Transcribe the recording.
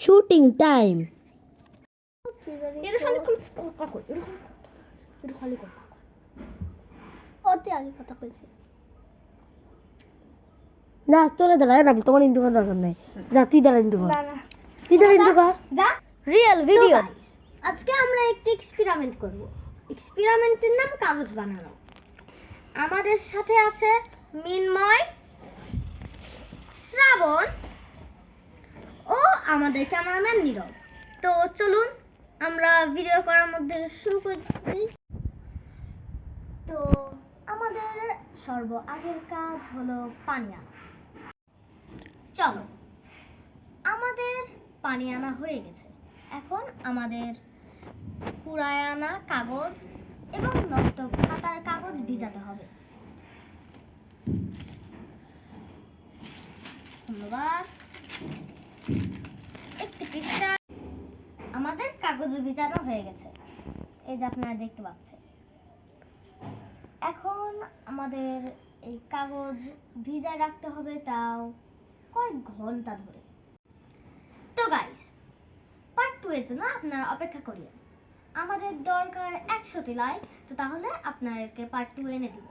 Shooting time. এটা খালি কথা কই, এটা খালি কথা কই। ওতে আগে কথা কইছে। না চলে দাঁড়ায় না, তোমার ইন্টু করার দরকার নাই। যা তুই দাঁড়া ইন্টু কর। না না তুই দাঁড়া ইন্টু কর। যা রিয়েল ভিডিও। আজকে আমরা একটি এক্সপেরিমেন্ট করব। এক্সপেরিমেন্টের নাম কাগজ বানানো। আমাদের সাথে আছে মিনময়, শ্রাবণ ও আমাদের ক্যামেরাম্যান নীরব। তো চলুন আমরা ভিডিও করার মধ্যে শুরু করছি। তো আমাদের আগের কাজ হলো পানি আনা। চলো, আমাদের পানি আনা হয়ে গেছে। এখন আমাদের কুড়ায় আনা কাগজ এবং নষ্ট খাতার কাগজ ভিজাতে হবে। ধন্যবাদ। একটি পৃষ্ঠা আমাদের কাগজ ভিজানো হয়ে গেছে, এই যে আপনারা দেখতে পাচ্ছেন। এখন আমাদের এই কাগজ ভিজায় রাখতে হবে, তাও কয়েক ঘন্টা ধরে। তো গাইস, পার্ট 2 এর জন্য আপনারা অপেক্ষা করিয়েন। আমাদের দরকার 100টি লাইক, তো তাহলে আপনাদেরকে পার্ট 2 এনে দিব।